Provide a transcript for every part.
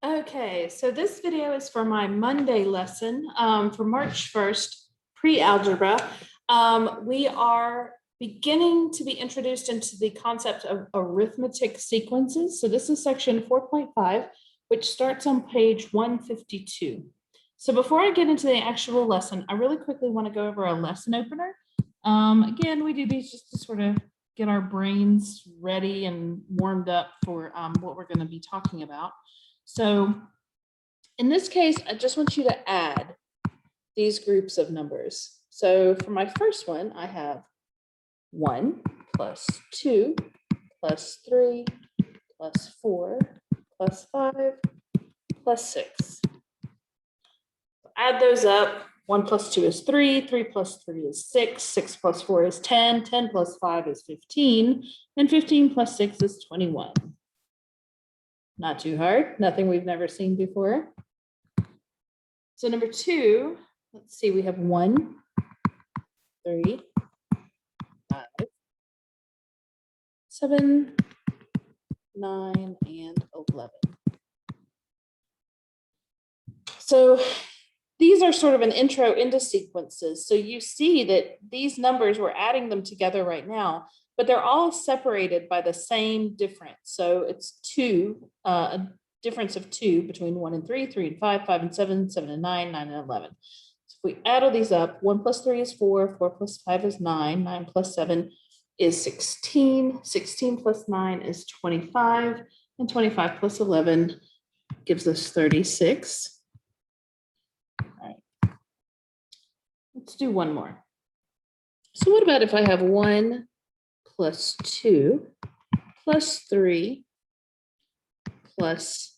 Okay, so this video is for my Monday lesson for March 1st, pre-algebra. We are beginning to be introduced into the concept of arithmetic sequences. So this is section 4.5, which starts on page 152. So before I get into the actual lesson, I really quickly want to go over a lesson opener. Again, we do these just to sort of get our brains ready and warmed up for what we're going to be talking about. So in this case, I just want you to add these groups of numbers. So for my first one, I have 1 plus 2 plus 3 plus 4 plus 5 plus 6. Add those up. 1 plus 2 is 3, 3 plus 3 is 6, 6 plus 4 is 10, 10 plus 5 is 15, and 15 plus 6 is 21. Not too hard, nothing we've never seen before. So number 2, let's see, we have 1, 3, 5, 7, 9, and 11. So these are sort of an intro into sequences. So you see that these numbers, we're adding them together right now, but they're all separated by the same difference. So it's 2, a difference of 2 between 1 and 3, 3 and 5, 5 and 7, 7 and 9, 9 and 11. So if we add all these up, 1 plus 3 is 4, 4 plus 5 is 9, 9 plus 7 is 16, 16 plus 9 is 25, and 25 plus 11 gives us 36. Let's do one more. So what about if I have 1 plus 2 plus 3 plus ...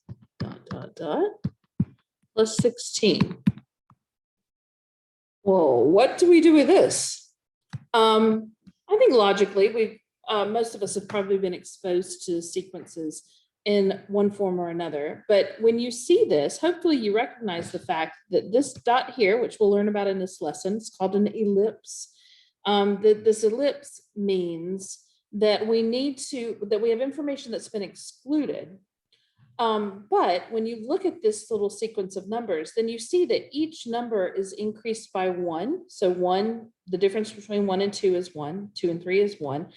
plus 16? Well, what do we do with this? I think logically, most of us have probably been exposed to sequences in one form or another. But when you see this, hopefully you recognize the fact that this dot here, which we'll learn about in this lesson, is called an ellipse. This ellipse means that we have information that's been excluded. But when you look at this little sequence of numbers, then you see that each number is increased by 1. So 1, the difference between 1 and 2 is 1, 2 and 3 is 1.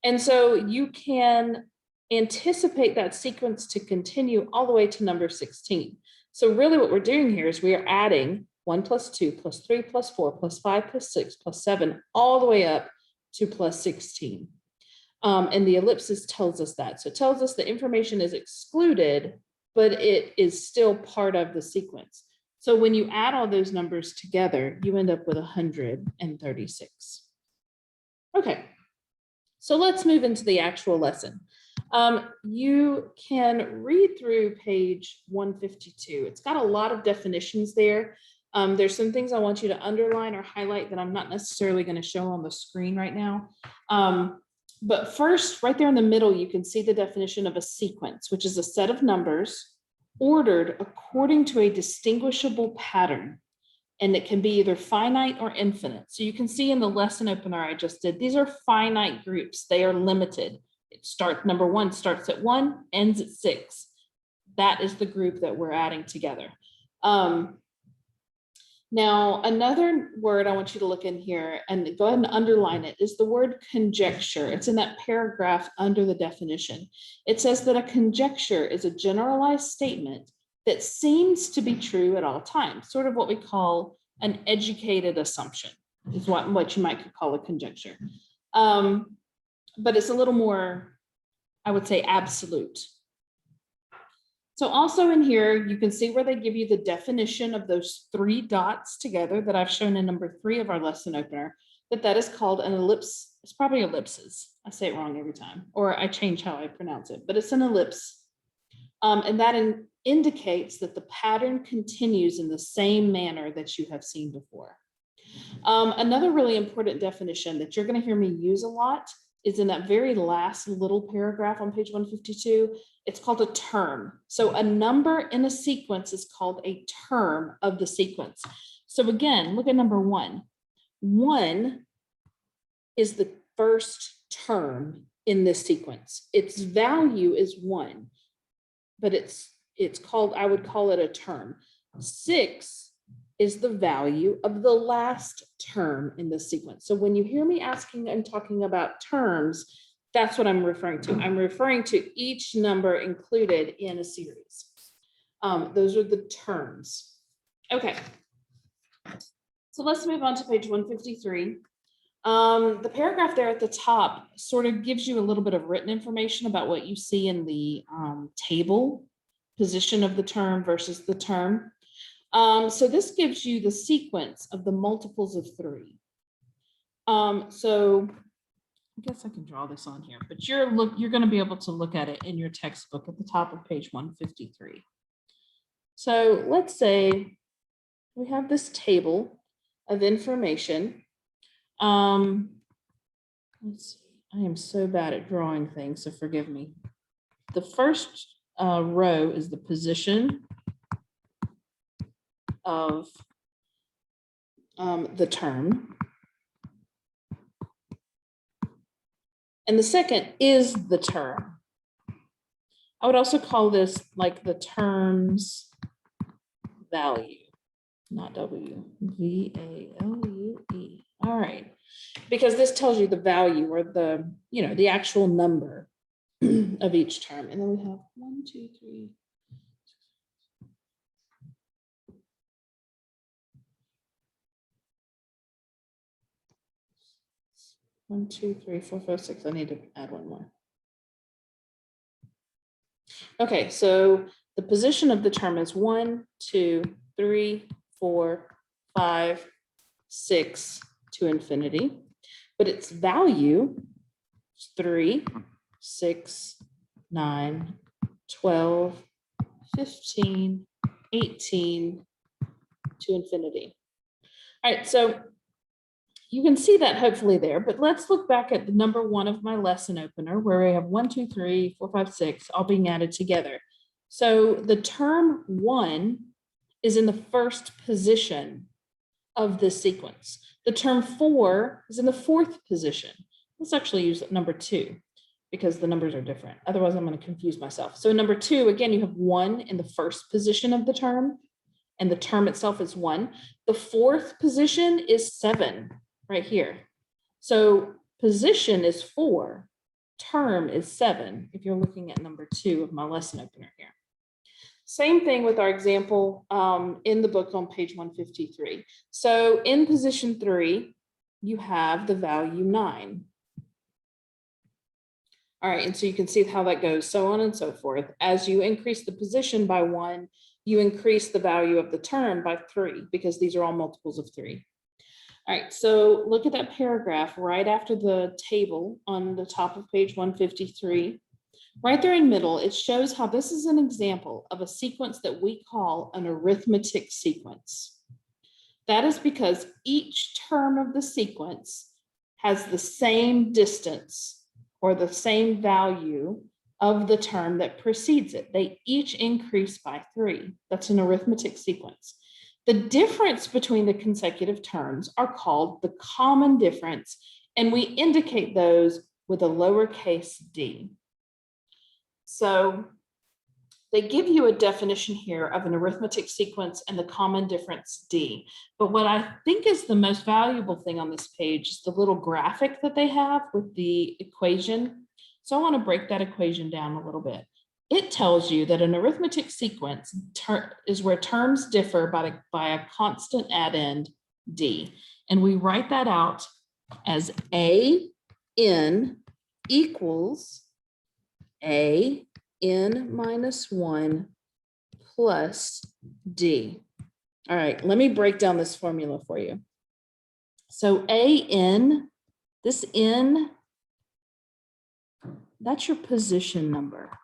And so you can anticipate that sequence to continue all the way to number 16. So really what we're doing here is we are adding 1 plus 2 plus 3 plus 4 plus 5 plus 6 plus 7 all the way up to plus 16. And the ellipsis tells us that. So it tells us the information is excluded, but it is still part of the sequence. So when you add all those numbers together, you end up with 136. Okay, so let's move into the actual lesson. You can read through page 152. It's got a lot of definitions there. There's some things I want you to underline or highlight that I'm not necessarily going to show on the screen right now. But first, right there in the middle, you can see the definition of a sequence, which is a set of numbers ordered according to a distinguishable pattern. And it can be either finite or infinite. So you can see in the lesson opener I just did, these are finite groups. They are limited. Number 1 starts at 1, ends at 6. That is the group that we're adding together. Now, another word I want you to look in here and go ahead and underline it is the word conjecture. It's in that paragraph under the definition. It says that a conjecture is a generalized statement that seems to be true at all times, sort of what we call an educated assumption, is what you might call a conjecture. But it's a little more, I would say, absolute. So also in here, you can see where they give you the definition of those 3 dots together that I've shown in number 3 of our lesson opener, that is called an ellipse. It's probably ellipses. I say it wrong every time, or I change how I pronounce it, but it's an ellipse. And that indicates that the pattern continues in the same manner that you have seen before. Another really important definition that you're going to hear me use a lot is in that very last little paragraph on page 152. It's called a term. So a number in a sequence is called a term of the sequence. So again, look at number 1. 1 is the first term in this sequence. Its value is 1, but its I would call it a term. 6 is the value of the last term in the sequence. So when you hear me asking and talking about terms, that's what I'm referring to. I'm referring to each number included in a series. Those are the terms. Okay. So let's move on to page 153. The paragraph there at the top sort of gives you a little bit of written information about what you see in the table, position of the term versus the term. So this gives you the sequence of the multiples of 3. So I guess I can draw this on here, but you're going to be able to look at it in your textbook at the top of page 153. So let's say we have this table of information. Let's see. I am so bad at drawing things, so forgive me. The first row is the position of the term. And the second is the term. I would also call this like the term's value, not W, V-A-L-U-E. All right, because this tells you the value or the actual number of each term. And then we have 1, 2, 3. 1, 2, 3, 4, 5, 6. I need to add one more. Okay, so the position of the term is 1, 2, 3, 4, 5, 6 to infinity, but its value is 3, 6, 9, 12, 15, 18 to infinity. All right, so you can see that hopefully there, but let's look back at the number 1 of my lesson opener where I have 1, 2, 3, 4, 5, 6 all being added together. So the term 1 is in the first position of this sequence. The term 4 is in the 4th position. Let's actually use number 2 because the numbers are different. Otherwise, I'm going to confuse myself. So number 2, again, you have 1 in the first position of the term, and the term itself is 1. The 4th position is 7 right here. So position is 4, term is 7, if you're looking at number 2 of my lesson opener here. Same thing with our example in the book on page 153. So in position 3, you have the value 9. All right, and so you can see how that goes, so on and so forth. As you increase the position by 1, you increase the value of the term by 3 because these are all multiples of 3. All right, so look at that paragraph right after the table on the top of page 153. Right there in middle, it shows how this is an example of a sequence that we call an arithmetic sequence. That is because each term of the sequence has the same distance or the same value of the term that precedes it. They each increase by 3. That's an arithmetic sequence. The difference between the consecutive terms are called the common difference, and we indicate those with a lowercase d. So they give you a definition here of an arithmetic sequence and the common difference d. But what I think is the most valuable thing on this page is the little graphic that they have with the equation. So I want to break that equation down a little bit. It tells you that an arithmetic sequence is where terms differ by a constant addend d. And we write that out as a(n) equals a(n minus 1) plus d. All right, let me break down this formula for you. So a(n), this n, that's your position number.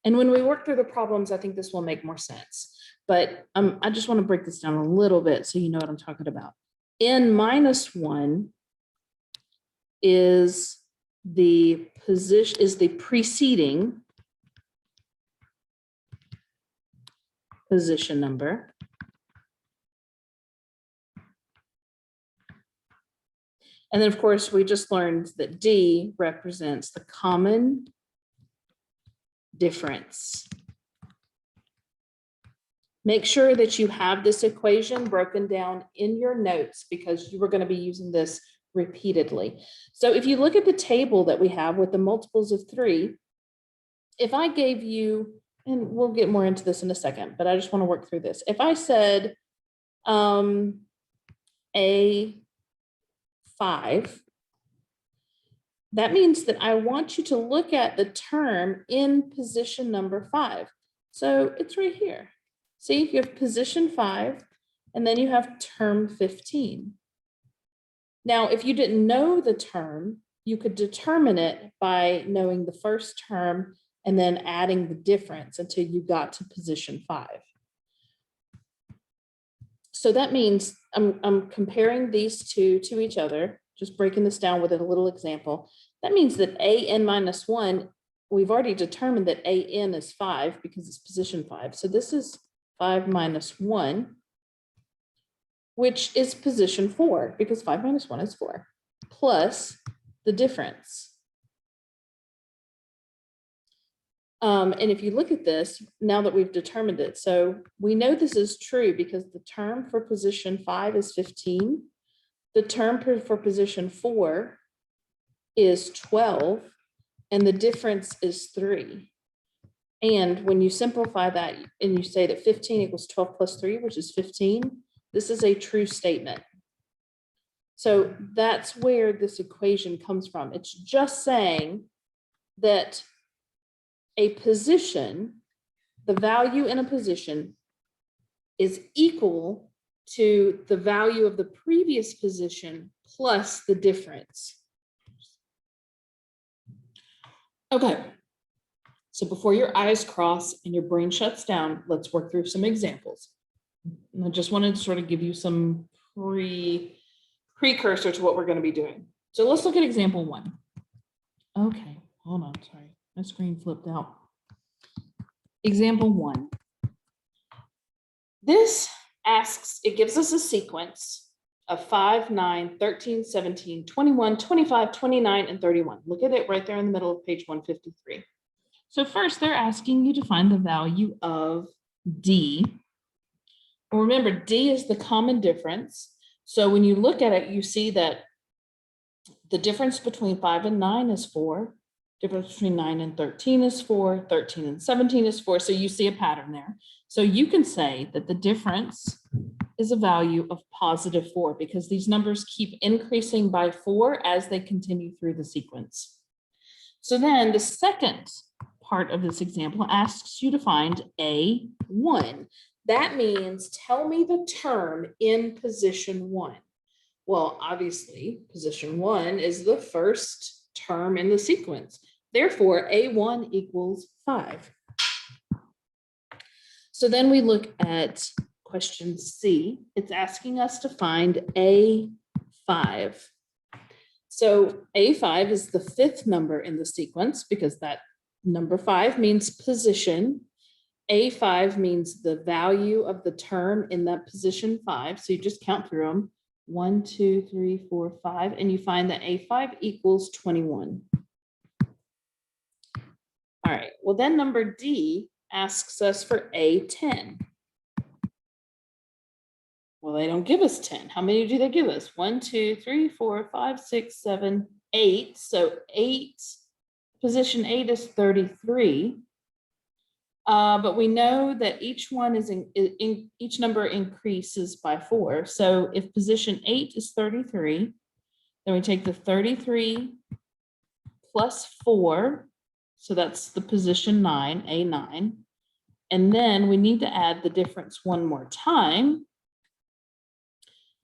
And when we work through the problems, I think this will make more sense. But I just want to break this down a little bit so you know what I'm talking about. N minus 1 is the preceding position number. And then of course, we just learned that D represents the common difference. Make sure that you have this equation broken down in your notes because you are going to be using this repeatedly. So if you look at the table that we have with the multiples of 3, if I gave you, and we'll get more into this in a second, but I just want to work through this. If I said A5, that means that I want you to look at the term in position number 5. So it's right here. See, you have position 5, and then you have term 15. Now, if you didn't know the term, you could determine it by knowing the first term and then adding the difference until you got to position 5. So that means I'm comparing these two to each other, just breaking this down with a little example. That means that AN minus 1, we've already determined that AN is 5 because it's position 5. So this is 5 minus 1, which is position 4 because 5 minus 1 is 4, plus the difference. And if you look at this, now that we've determined it, so we know this is true because the term for position 5 is 15. The term for position 4 is 12, and the difference is 3. And when you simplify that and you say that 15 equals 12 plus 3, which is 15, this is a true statement. So that's where this equation comes from. It's just saying that a position, the value in a position is equal to the value of the previous position plus the difference. Okay, so before your eyes cross and your brain shuts down, let's work through some examples. And I just wanted to sort of give you some precursor to what we're going to be doing. So let's look at example 1. Okay, hold on, sorry. My screen flipped out. Example 1. This asks, it gives us a sequence of 5, 9, 13, 17, 21, 25, 29, and 31. Look at it right there in the middle of page 153. So first, they're asking you to find the value of D. Well, remember, D is the common difference. So when you look at it, you see that the difference between 5 and 9 is 4. Difference between 9 and 13 is 4, 13 and 17 is 4. So you see a pattern there. So you can say that the difference is a value of positive 4 because these numbers keep increasing by 4 as they continue through the sequence. So then the second part of this example asks you to find A1. That means tell me the term in position 1. Well, obviously, position 1 is the first term in the sequence. Therefore, A1 equals 5. So then we look at question C. It's asking us to find A5. So A5 is the 5th number in the sequence because that number 5 means position. A5 means the value of the term in that position 5. So you just count through them. 1, 2, 3, 4, 5, and you find that A5 equals 21. All right, well then number D asks us for A10. Well, they don't give us 10. How many do they give us? 1, 2, 3, 4, 5, 6, 7, 8. So 8, position 8 is 33. But we know that each one is each number increases by 4. So if position 8 is 33, then we take the 33 plus 4. So that's the position 9, A9. And then we need to add the difference one more time.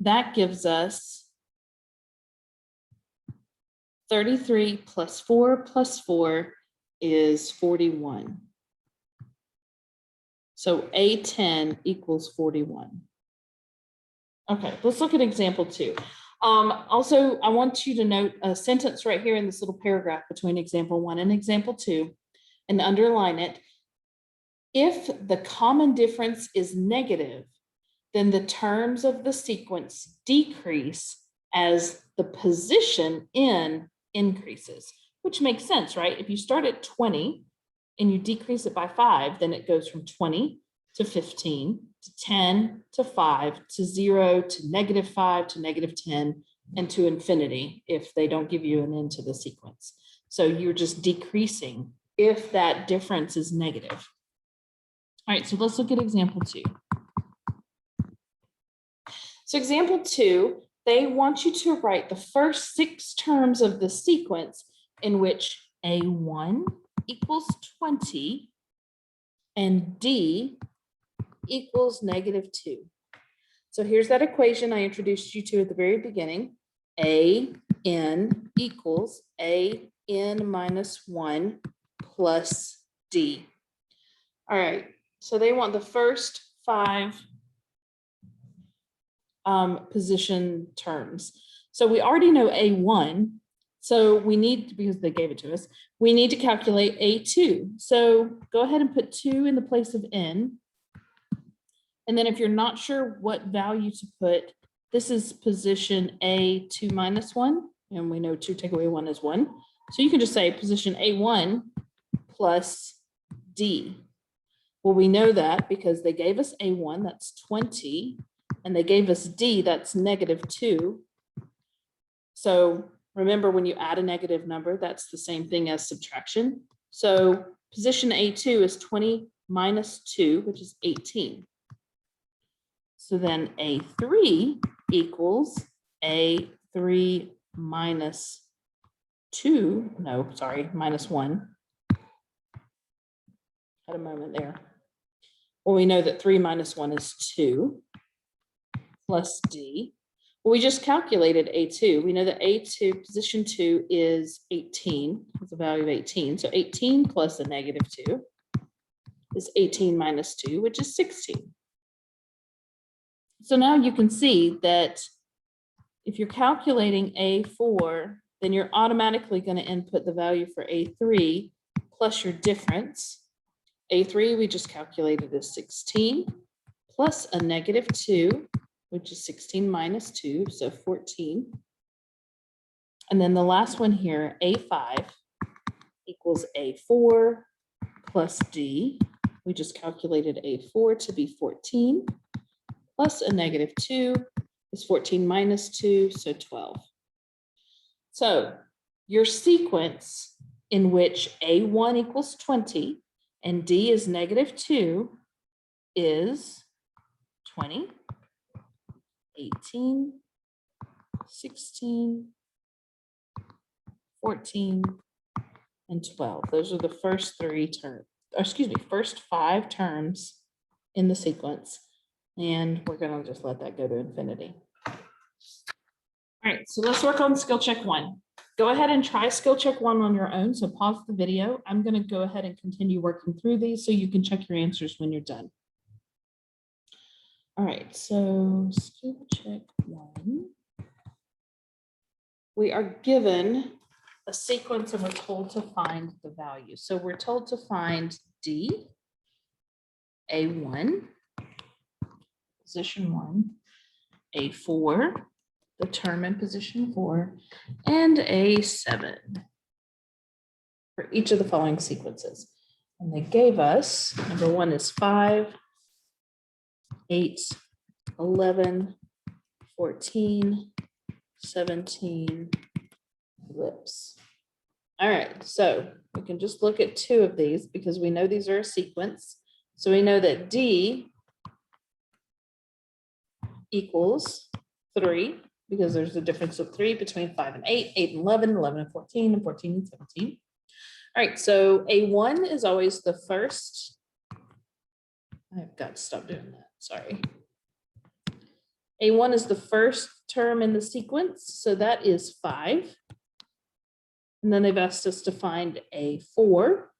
That gives us 33 plus 4 is 41. So A10 equals 41. Okay, let's look at example 2. Also, I want you to note a sentence right here in this little paragraph between example 1 and example 2 and underline it. If the common difference is negative, then the terms of the sequence decrease as the position n increases, which makes sense, right? If you start at 20 and you decrease it by 5, then it goes from 20 to 15 to 10 to 5 to 0 to -5 to -10 and to infinity if they don't give you an end to the sequence. So you're just decreasing if that difference is negative. All right, so let's look at example 2. So example 2, they want you to write the first 6 terms of the sequence in which A1 equals 20 and D equals -2. So here's that equation I introduced you to at the very beginning. AN equals AN minus 1 plus D. All right, so they want the first 5 position terms. So we already know A1. So we need, because they gave it to us, we need to calculate A2. So go ahead and put 2 in the place of N. And then if you're not sure what value to put, this is position A2 minus 1. And we know 2 take away 1 is 1. So you can just say position A1 plus D. Well, we know that because they gave us A1, that's 20. And they gave us D, that's -2. So remember, when you add a negative number, that's the same thing as subtraction. So position A2 is 20 minus 2, which is 18. So then A3 equals A3 minus 2, no, sorry, minus 1. Had a moment there. Well, we know that 3 minus 1 is 2 plus D. Well, we just calculated A2. We know that A2, position 2 is 18, has a value of 18. So 18 plus a -2 is 18 minus 2, which is 16. So now you can see that if you're calculating A4, then you're automatically going to input the value for A3 plus your difference. A3 we just calculated as 16 plus a -2, which is 16 minus 2, so 14. And then the last one here, A5 equals A4 plus D. We just calculated A4 to be 14 plus a -2 is 14 minus 2, so 12. So your sequence in which A1 equals 20 and D is -2 is 20, 18, 16, 14, and 12. Those are the first 3 terms, or excuse me, first 5 terms in the sequence. And we're going to just let that go to infinity. All right, so let's work on skill check 1. Go ahead and try skill check 1 on your own. So pause the video. I'm going to go ahead and continue working through these so you can check your answers when you're done. All right, so skill check 1. We are given a sequence and we're told to find the value. So we're told to find D, A1, position 1, A4, the term in position 4, and A7 for each of the following sequences. And they gave us, number 1 is 5, 8, 11, 14, 17, ellipse. All right, so we can just look at 2 of these because we know these are a sequence. So we know that D equals 3 because there's a difference of 3 between 5 and 8, 8 and 11, 11 and 14, and 14 and 17. All right, so A1 is always the first. I've got to stop doing that, sorry. A1 is the first term in the sequence, so that is 5. And then they've asked us to find A4,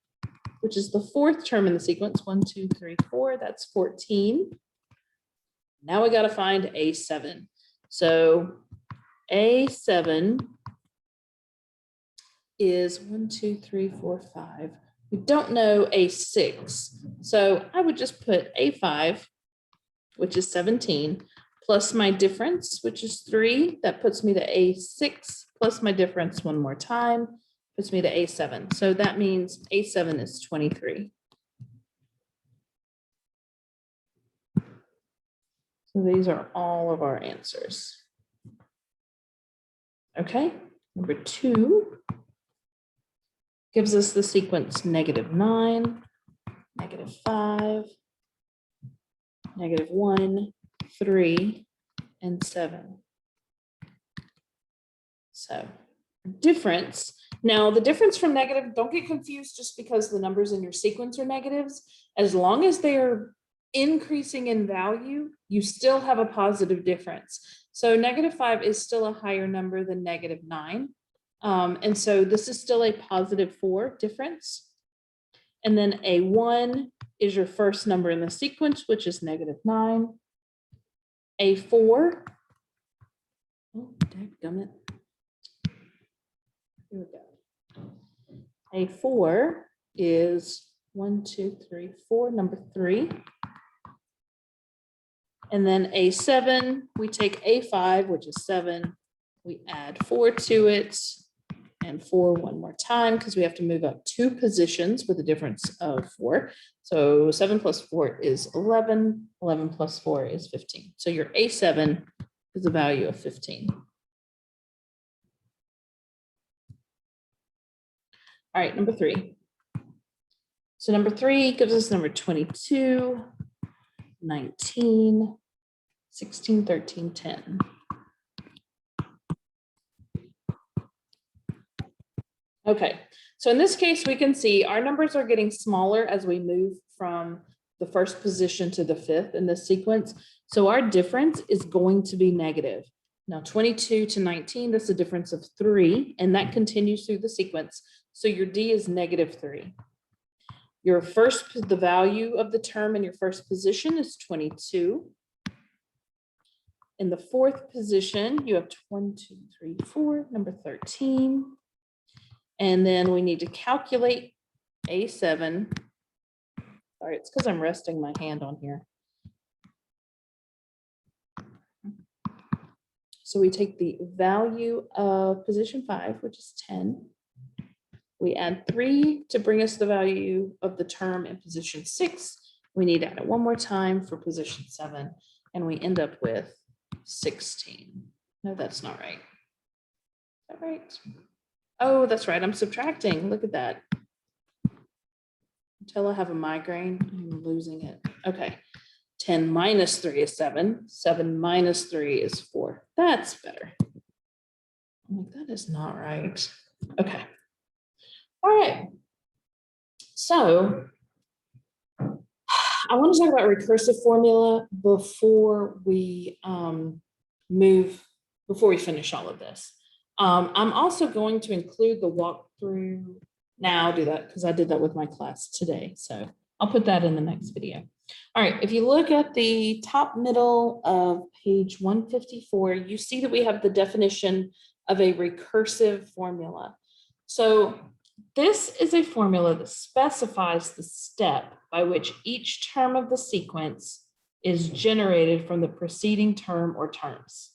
which is the 4th term in the sequence. 1, 2, 3, 4, that's 14. Now we got to find A7. So A7 is 1, 2, 3, 4, 5. We don't know A6. So I would just put A5, which is 17, plus my difference, which is 3. That puts me to A6 plus my difference one more time, puts me to A7. So that means A7 is 23. So these are all of our answers. Okay, number 2 gives us the sequence -9, -5, -1, 3, and 7. So difference. Now the difference from negative, don't get confused just because the numbers in your sequence are negatives. As long as they are increasing in value, you still have a positive difference. So -5 is still a higher number than -9. And so this is still a +4 difference. And then A1 is your first number in the sequence, which is -9. A4, oh, dadgummit. Here we go. A4 is 1, 2, 3, 4, number 3. And then A7, we take A5, which is 7. We add 4 to it and 4 one more time because we have to move up 2 positions with a difference of 4. So 7 plus 4 is 11. 11 plus 4 is 15. So your A7 is a value of 15. All right, number 3. So number 3 gives us number 22, 19, 16, 13, 10. Okay, so in this case, we can see our numbers are getting smaller as we move from the first position to the 5th in this sequence. So our difference is going to be negative. Now 22 to 19, that's a difference of 3, and that continues through the sequence. So your D is -3. Your first, the value of the term in your first position is 22. In the 4th position, you have 1, 2, 3, 4, number 13. And then we need to calculate A7. Sorry, it's because I'm resting my hand on here. So we take the value of position 5, which is 10. We add 3 to bring us the value of the term in position 6. We need to add it one more time for position 7, and we end up with 16. No, that's not right. Is that right? Oh, that's right. I'm subtracting. Look at that. Until I have a migraine, I'm losing it. Okay. 10 minus 3 is 7. 7 minus 3 is 4. That's better. I'm like, that is not right. Okay. All right. So I want to talk about recursive formula before we finish all of this. I'm also going to include the walkthrough. Now I'll do that because I did that with my class today. So I'll put that in the next video. All right, if you look at the top middle of page 154, you see that we have the definition of a recursive formula. So this is a formula that specifies the step by which each term of the sequence is generated from the preceding term or terms.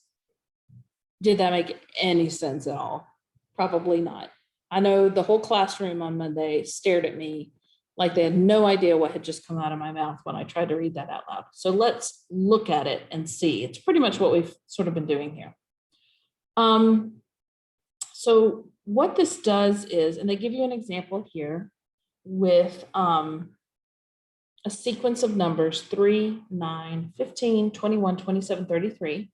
Did that make any sense at all? Probably not. I know the whole classroom on Monday stared at me like they had no idea what had just come out of my mouth when I tried to read that out loud. So let's look at it and see. It's pretty much what we've sort of been doing here. So what this does is, and they give you an example here with a sequence of numbers 3, 9, 15, 21, 27, 33.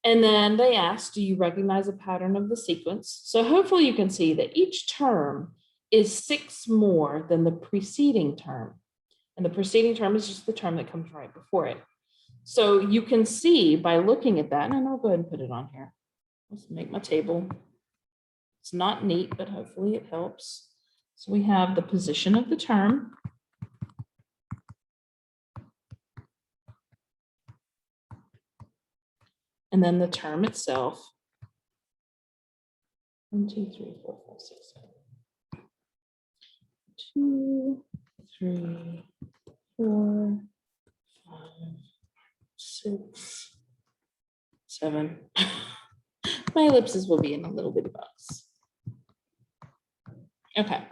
And then they ask, do you recognize a pattern of the sequence? So hopefully you can see that each term is 6 more than the preceding term. And the preceding term is just the term that comes right before it. So you can see by looking at that, and I'll go ahead and put it on here. Let's make my table. It's not neat, but hopefully it helps. So we have the position of the term. And then the term itself. 1, 2, 3, 4, 5, 6, 7. 2, 3, 4, 5, 6, 7. My ellipses will be in a little bitty box. Okay,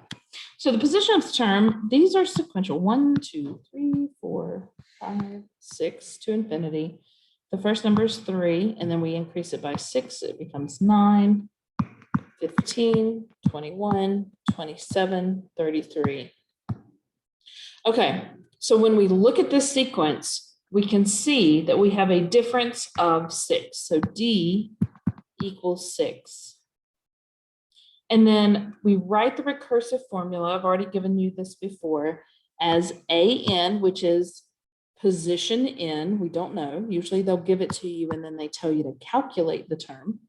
so the position of the term, these are sequential. 1, 2, 3, 4, 5, 6 to infinity. The first number is 3, and then we increase it by 6. It becomes 9, 15, 21, 27, 33. Okay, so when we look at this sequence, we can see that we have a difference of 6. So D equals 6. And then we write the recursive formula, I've already given you this before, as AN, which is position in, we don't know. Usually they'll give it to you and then they tell you to calculate the term.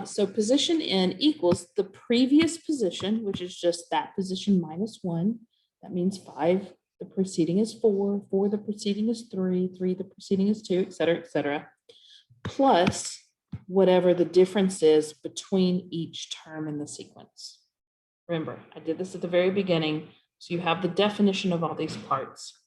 So position in equals the previous position, which is just that position minus 1. That means 5, the preceding is 4, 4, the preceding is 3, 3, the preceding is 2, et cetera, plus whatever the difference is between each term in the sequence. Remember, I did this at the very beginning, so you have the definition of all these parts.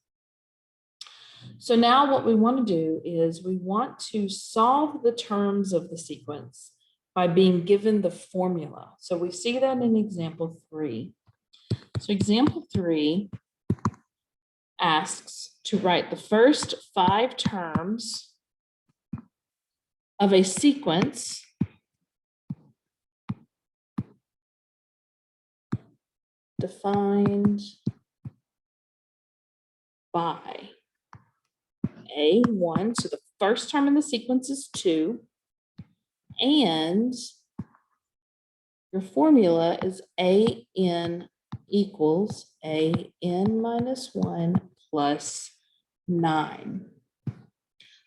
So now what we want to do is we want to solve the terms of the sequence by being given the formula. So we see that in example 3. So example 3 asks to write the first 5 terms of a sequence defined by A1, so the first term in the sequence is 2, and your formula is AN equals AN minus 1 plus 9.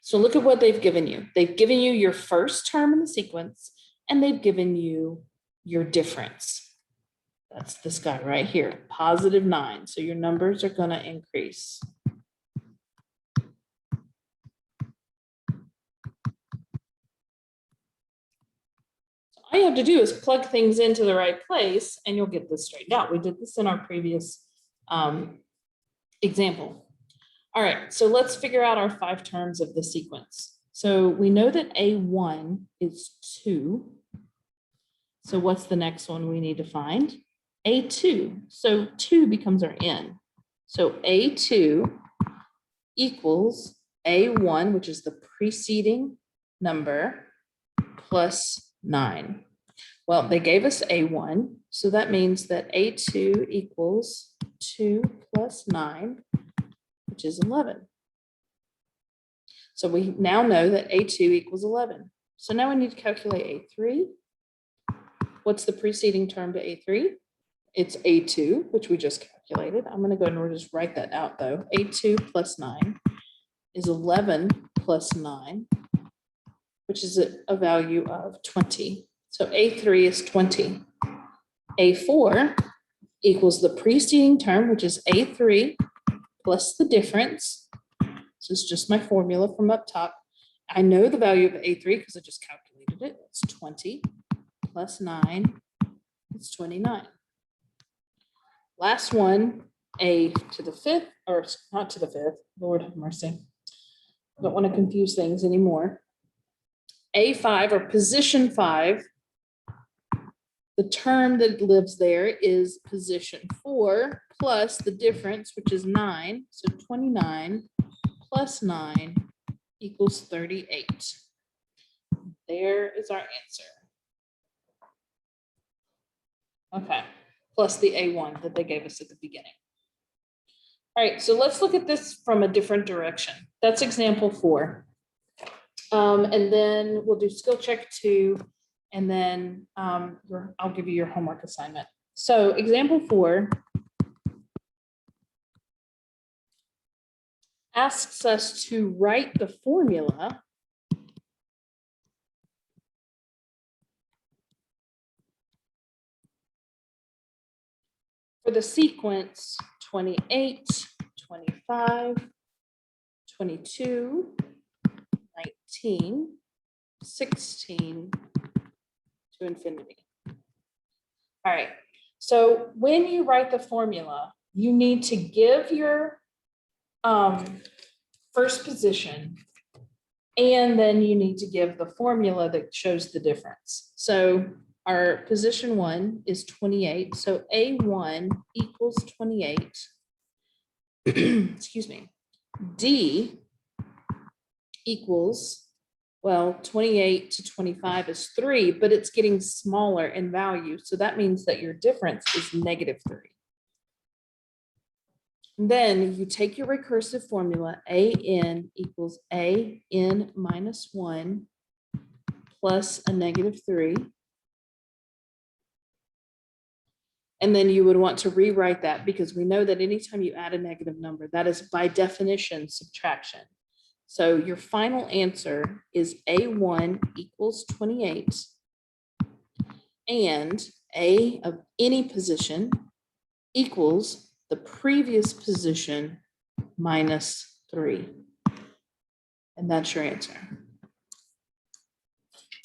So look at what they've given you. They've given you your first term in the sequence, and they've given you your difference. That's this guy right here, positive 9. So your numbers are going to increase. All you have to do is plug things into the right place and you'll get this straightened out. We did this in our previous example. All right, so let's figure out our 5 terms of the sequence. So we know that A1 is 2. So what's the next one we need to find? A2. So 2 becomes our N. So A2 equals A1, which is the preceding number, plus 9. Well, they gave us A1, so that means that A2 equals 2 plus 9, which is 11. So we now know that A2 equals 11. So now we need to calculate A3. What's the preceding term to A3? It's A2, which we just calculated. I'm going to go ahead and just write that out though. A2 plus 9 is 11 plus 9, which is a value of 20. So A3 is 20. A4 equals the preceding term, which is A3 plus the difference. So it's just my formula from up top. I know the value of A3 because I just calculated it. It's 20 plus 9. It's 29. Last one, A to the 5th, or not to the 5th, Lord have mercy. I don't want to confuse things anymore. A5 or position 5, the term that lives there is position 4 plus the difference, which is 9. So 29 plus 9 equals 38. There is our answer. Okay, plus the A1 that they gave us at the beginning. All right, so let's look at this from a different direction. That's example 4. And then we'll do skill check 2, and then I'll give you your homework assignment. So example 4 asks us to write the formula for the sequence 28, 25, 22, 19, 16 to infinity. All right, so when you write the formula, you need to give your first position And then you need to give the formula that shows the difference. So our position 1 is 28. So A1 equals 28. Excuse me. D equals, well, 28 to 25 is 3, but it's getting smaller in value. So that means that your difference is -3. Then you take your recursive formula, AN equals AN minus 1 plus a -3. And then you would want to rewrite that because we know that anytime you add a negative number, that is by definition subtraction. So your final answer is A1 equals 28 and A of any position equals the previous position minus 3. And that's your answer.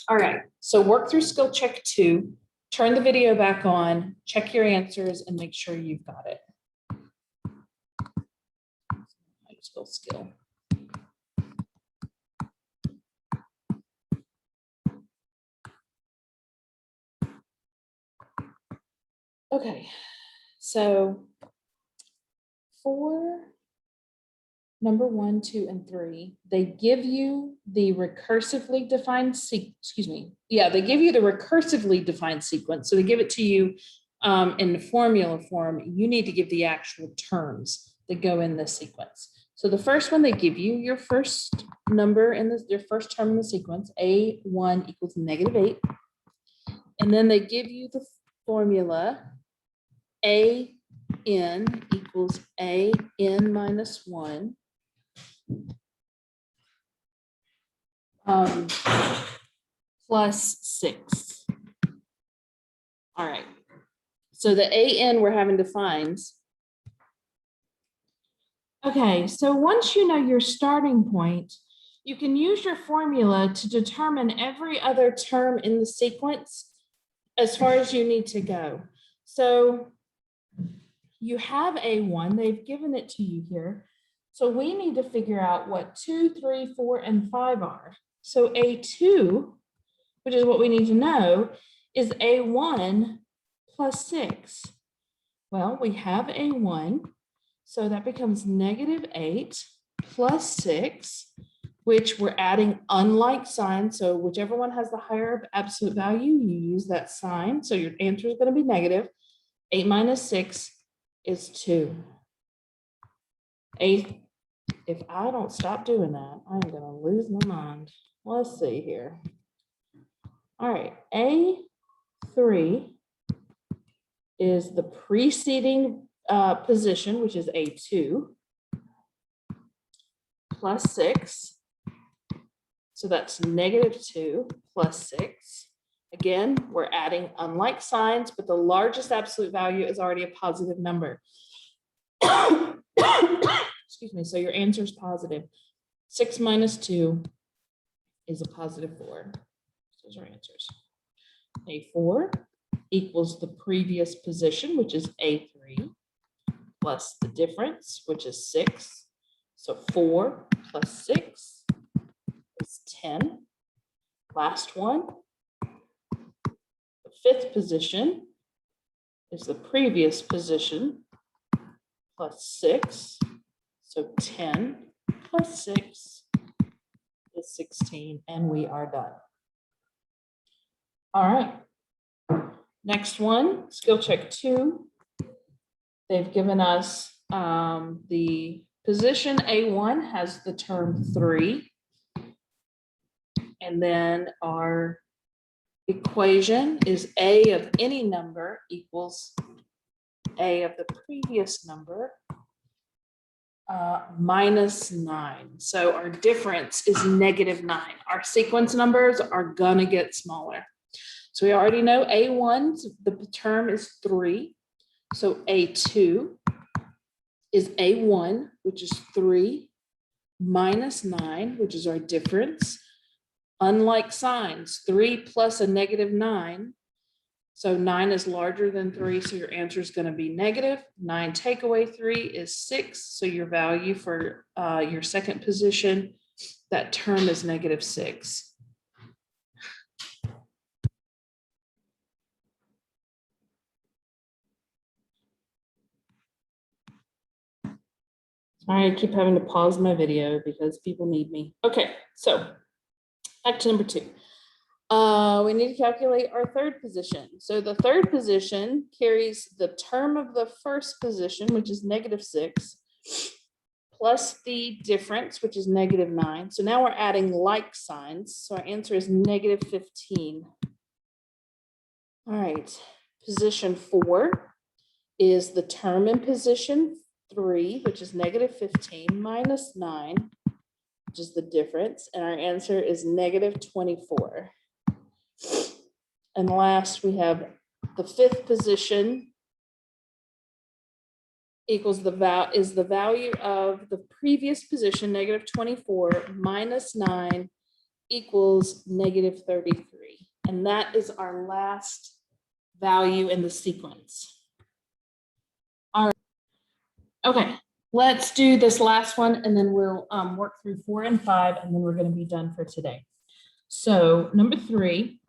All right, so work through skill check 2, turn the video back on, check your answers, and make sure you've got it. Skill. Okay, so for number 1, 2, and 3, they give you the recursively defined they give you the recursively defined sequence. So they give it to you in the formula form. You need to give the actual terms that go in this sequence. So the first one, they give you your first number in this, your first term in the sequence, A1 equals -8. And then they give you the formula AN equals AN minus 1 plus 6. All right. So the AN we're having to find. Okay, so once you know your starting point, you can use your formula to determine every other term in the sequence as far as you need to go. So you have A1, they've given it to you here. So we need to figure out what 2, 3, 4, and 5 are. So A2, which is what we need to know, is A1 plus 6. Well, we have A1, so that becomes -8 plus 6, which we're adding unlike signs. So whichever one has the higher absolute value, you use that sign. So your answer is going to be negative. 8 minus 6 is 2. If I don't stop doing that, I'm going to lose my mind. Let's see here. All right, A3 is the preceding position, which is A2, plus 6. So that's -2 plus 6. Again, we're adding unlike signs, but the largest absolute value is already a positive number. Excuse me, so your answer is positive. 6 minus 2 is a positive 4. Those are answers. A4 equals the previous position, which is A3, plus the difference, which is 6. So 4 plus 6 is 10. Last one. The fifth position is the previous position, plus 6. So 10 plus 6 is 16, and we are done. All right. Next one, skill check 2. They've given us the position A1 has the term 3. And then our equation is A of any number equals A of the previous number minus 9. So our difference is -9. Our sequence numbers are gonna get smaller. So we already know A1, the term is 3. So A2 is A1, which is 3 minus 9, which is our difference. Unlike signs, 3 plus a -9. So 9 is larger than 3, so your answer is going to be negative. 9 take away 3 is 6. So your value for your second position that term is -6. Sorry, I keep having to pause my video because people need me. Okay, so back to number 2. We need to calculate our third position. So the third position carries the term of the first position, which is -6, plus the difference, which is -9. So now we're adding like signs. So our answer is -15. All right, position 4 is the term in position 3, which is -15 minus 9, which is the difference. And our answer is -24. And last, we have the fifth position equals the value of the previous position, -24 minus 9 equals -33. And that is our last value in the sequence. All right. Okay, let's do this last one and then we'll work through 4 and 5 and then we're going to be done for today. So number 3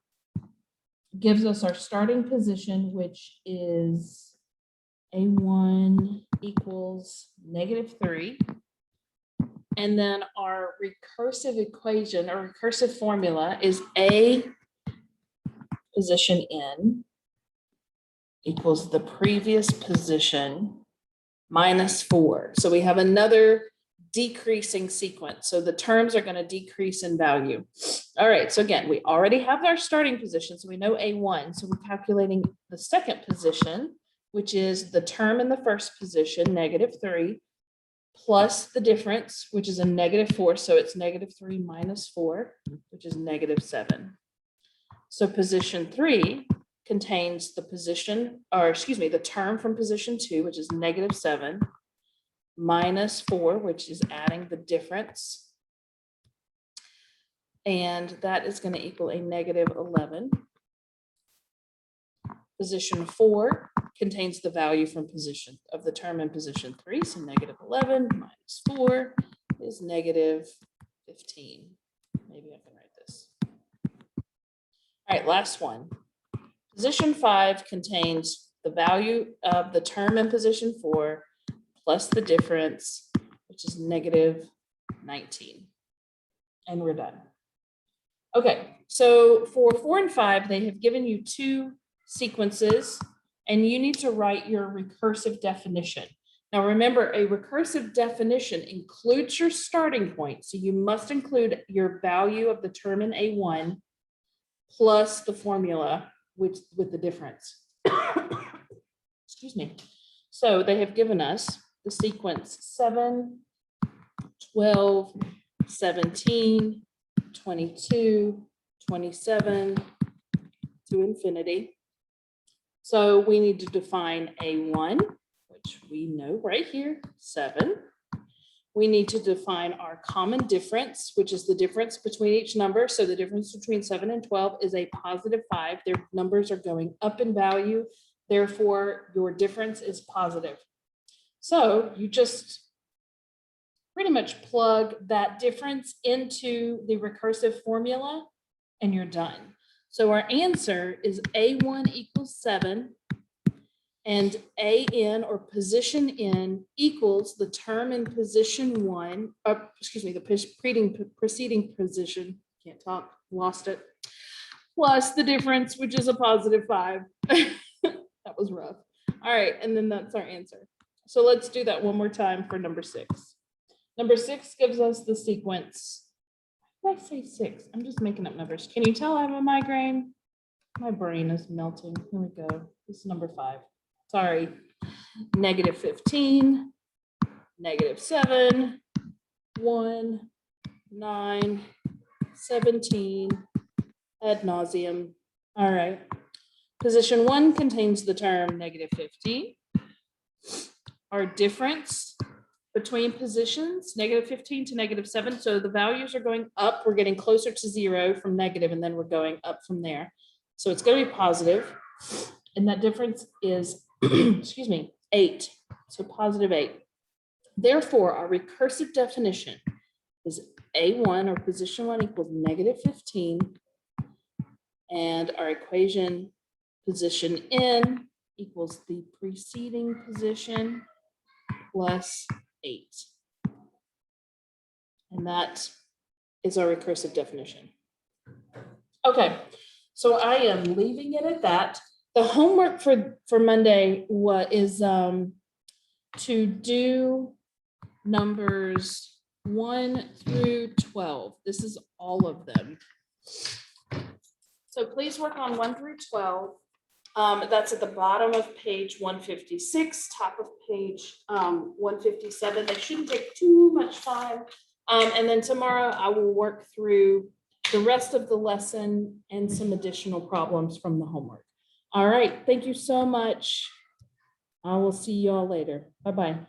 gives us our starting position, which is A1 equals -3. And then our recursive equation or recursive formula is A position N equals the previous position minus 4. So we have another decreasing sequence. So the terms are going to decrease in value. All right, so again, we already have our starting position, so we know A1. So we're calculating the second position, which is the term in the first position, -3, plus the difference, which is a -4. So it's -3 minus 4, which is -7. So position 3 contains the position, or excuse me, the term from position 2, which is -7, minus 4, which is adding the difference. And that is going to equal a -11. Position 4 contains the value from position of the term in position 3. So -11 minus 4 is -15. Maybe I can write this. All right, last one. Position 5 contains the value of the term in position 4 plus the difference, which is -19. And we're done. Okay, so for 4 and 5, they have given you 2 sequences and you need to write your recursive definition. Now remember, a recursive definition includes your starting point. So you must include your value of the term in A1 plus the formula with the difference. Excuse me. So they have given us the sequence 7, 12, 17, 22, 27 to infinity. So we need to define A1, which we know right here, 7. We need to define our common difference, which is the difference between each number. So the difference between 7 and 12 is a +5. Their numbers are going up in value. Therefore, your difference is positive. So you just pretty much plug that difference into the recursive formula and you're done. So our answer is A1 equals 7 and AN or position N equals the term in position 1, excuse me, the preceding position, can't talk, lost it, plus the difference, which is a +5. That was rough. All right, and then that's our answer. So let's do that one more time for number 6. Number 6 gives us the sequence. Why did I say 6? I'm just making up numbers. Can you tell I have a migraine? My brain is melting. Here we go. This is number 5. Sorry. -15, -7, 1, 9, 17, ad nauseum. All right. Position 1 contains the term -15. Our difference between positions, -15 to -7. So the values are going up. We're getting closer to 0 from negative, and then we're going up from there. So it's going to be positive. And that difference is, excuse me, 8. So +8. Therefore, our recursive definition is A1 or position 1 equals -15. And our equation position N equals the preceding position plus 8. And that is our recursive definition. Okay, so I am leaving it at that. The homework for Monday is to do numbers 1 through 12. This is all of them. So please work on 1 through 12. That's at the bottom of page 156, top of page 157. They shouldn't take too much time. And then tomorrow I will work through the rest of the lesson and some additional problems from the homework. All right, thank you so much. I will see you all later. Bye-bye.